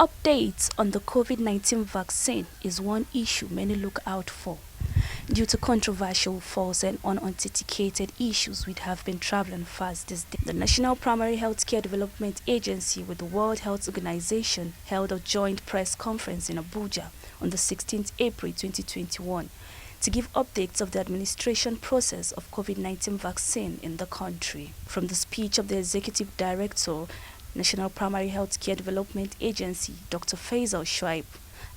Updates on the COVID-19 vaccine is one issue many look out for. Due to controversial, false and unauthenticated issues which have been traveling fast these days, the National Primary Healthcare Development Agency with the World Health Organization held a joint press conference in Abuja on the 16th April 2021 to give updates of the administration process of COVID-19 vaccine in the country. From the speech of the Executive Director, National Primary Healthcare Development Agency, Dr. Faisal Shuaib,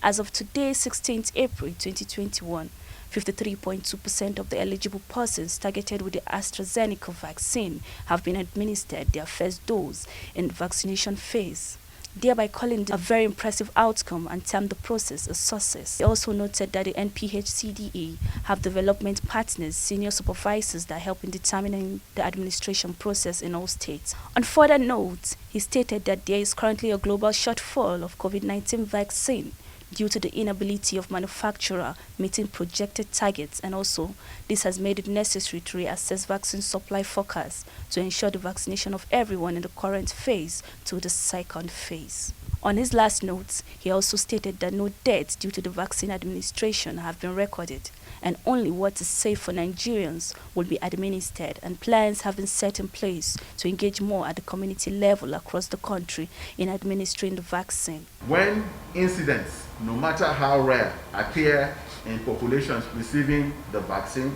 as of today, 16th April 2021, 53.2% of the eligible persons targeted with the AstraZeneca vaccine have been administered their first dose in the vaccination phase, thereby calling it a very impressive outcome and termed the process a success. They also noted that the NPHCDA have development partners, senior supervisors that help in determining the administration process in all states. On further note, he stated that there is currently a global shortfall of COVID-19 vaccine due to the inability of manufacturer meeting projected targets, and also this has made it necessary to reassess vaccine supply forecasts to ensure the vaccination of everyone in the current phase to the second phase. On his last note, he also stated that no deaths due to the vaccine administration have been recorded, and only what is safe for Nigerians will be administered, and plans have been set in place to engage more at the community level across the country in administering the vaccine. When incidents, no matter how rare, appear in populations receiving the vaccine,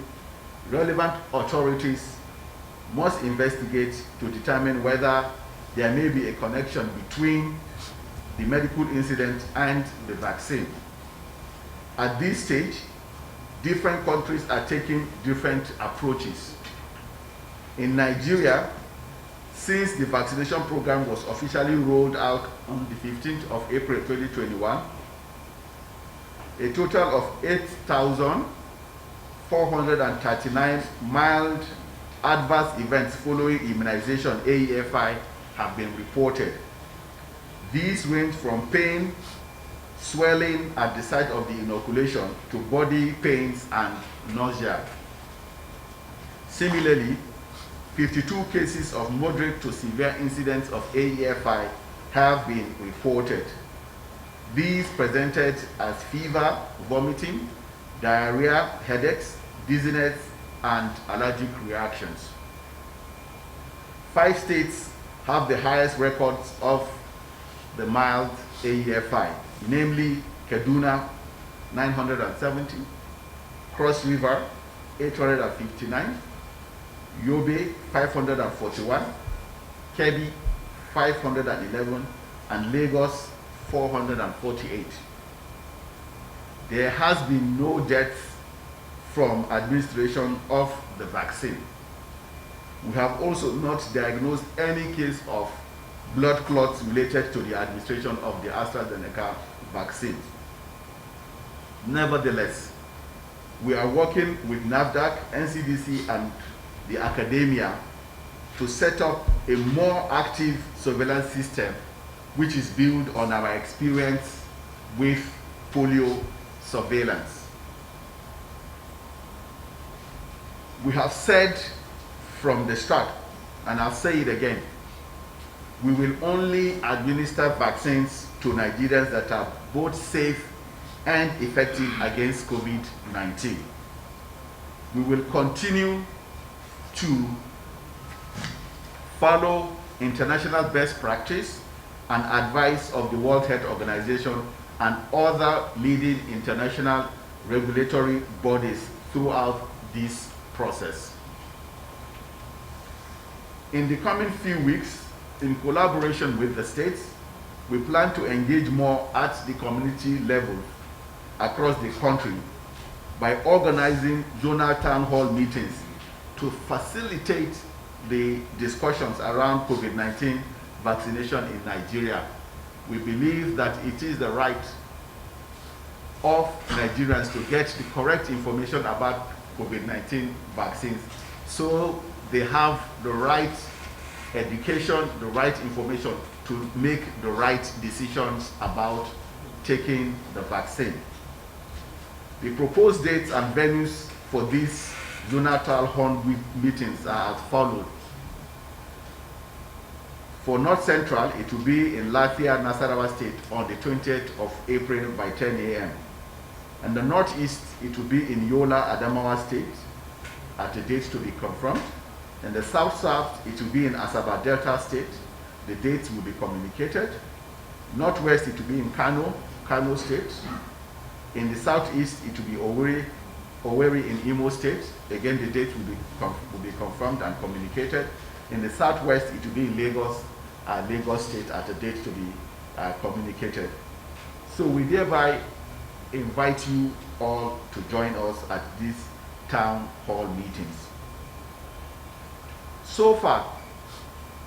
relevant authorities must investigate to determine whether there may be a connection between the medical incident and the vaccine. At this stage, different countries are taking different approaches. In Nigeria, since the vaccination program was officially rolled out on the 15th of April 2021, a total of 8,439 mild adverse events following immunization (AEFI) have been reported. These range from pain, swelling at the site of the inoculation to body pains and nausea. Similarly, 52 cases of moderate to severe incidents of AEFI have been reported. These presented as fever, vomiting, diarrhea, headaches, dizziness, and allergic reactions. 5 states have the highest records of the mild AEFI, namely Kaduna 970, Cross River 859, Yobe 541, Kebbi 511, and Lagos 448. There has been no deaths from administration of the vaccine. We have also not diagnosed any case of blood clots related to the administration of the AstraZeneca vaccine. Nevertheless, we are working with NAFDAC, NCDC, and the academia to set up a more active surveillance system which is built on our experience with polio surveillance. We have said from the start, and I'll say it again, we will only administer vaccines to Nigerians that are both safe and effective against COVID-19. We will continue to follow international best practice and advice of the World Health Organization and other leading international regulatory bodies throughout this process. In the coming few weeks, in collaboration with the states, we plan to engage more at the community level across the country by organizing zonal town hall meetings to facilitate the discussions around COVID-19 vaccination in Nigeria. We believe that it is the right of Nigerians to get the correct information about COVID-19 vaccines, so they have the right education, the right information to make the right decisions about taking the vaccine. The proposed dates and venues for these zonal town hall meetings are as follows. For North Central, it will be in Lafia, Nasarawa State on the 20th of April by 10 a.m. And the Northeast, it will be in Yola, Adamawa State at a date to be confirmed. And the South-South, it will be in Asaba Delta State. The dates will be communicated. Northwest, it will be in Kano State. In the Southeast, it will be Owerri in Imo State. Again, the date will be confirmed and communicated. In the Southwest, it will be in Lagos State at a date to be communicated. So we thereby invite you all to join us at these town hall meetings. So far,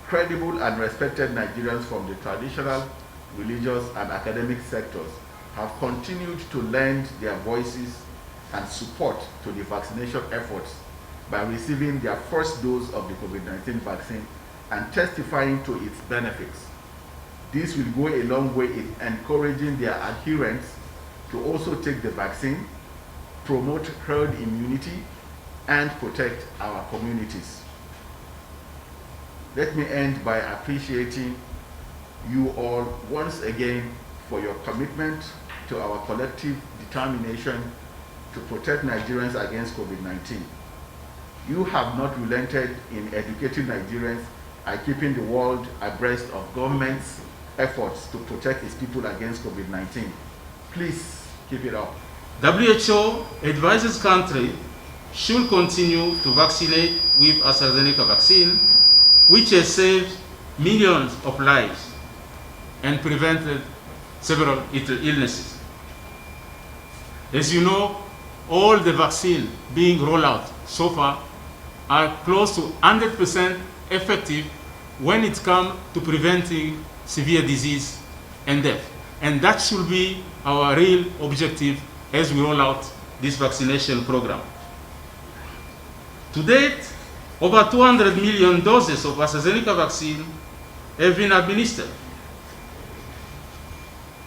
credible and respected Nigerians from the traditional, religious, and academic sectors have continued to lend their voices and support to the vaccination efforts by receiving their first dose of the COVID-19 vaccine and testifying to its benefits. This will go a long way in encouraging their adherents to also take the vaccine, promote herd immunity, and protect our communities. Let me end by appreciating you all once again for your commitment to our collective determination to protect Nigerians against COVID-19. You have not relented in educating Nigerians and keeping the world abreast of government's efforts to protect its people against COVID-19. Please keep it up. WHO advises countries should continue to vaccinate with AstraZeneca vaccine, which has saved millions of lives and prevented several illnesses. As you know, all the vaccines being rolled out so far are close to 100% effective when it comes to preventing severe disease and death. And that should be our real objective as we roll out this vaccination program. To date, over 200 million doses of AstraZeneca vaccine have been administered.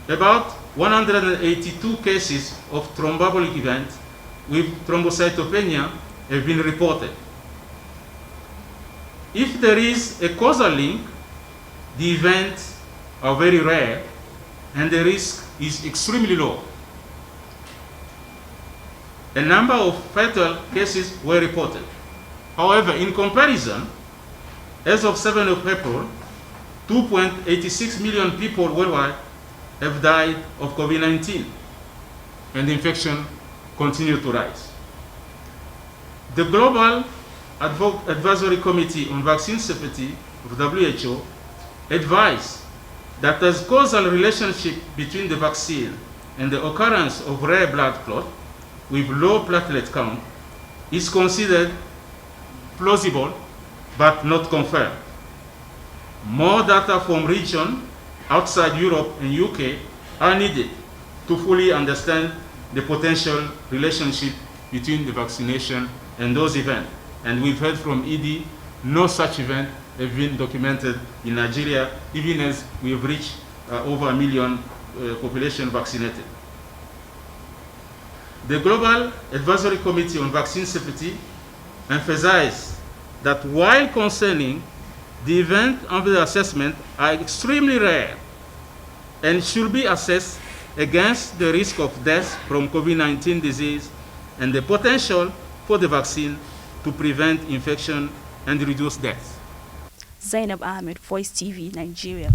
About 182 cases of thromboembolic events with thrombocytopenia have been reported. If there is a causal link, the events are very rare and the risk is extremely low. A number of fatal cases were reported. However, in comparison, as of 7th of April, 2.86 million people worldwide have died of COVID-19, and the infection continues to rise. The Global Advisory Committee on Vaccine Safety of WHO advised that there is a causal relationship between the vaccine and the occurrence of rare blood clot with low platelet count is considered plausible but not confirmed. More data from regions outside Europe and UK are needed to fully understand the potential relationship between the vaccination and those events. And we've heard from ED, no such event have been documented in Nigeria, even as we have reached over 1 million population vaccinated. The Global Advisory Committee on Vaccine Safety emphasized that while concerning, the events under the assessment are extremely rare and should be assessed against the risk of death from COVID-19 disease and the potential for the vaccine to prevent infection and reduce death. Zainab Ahmed, Voicetv, Nigeria.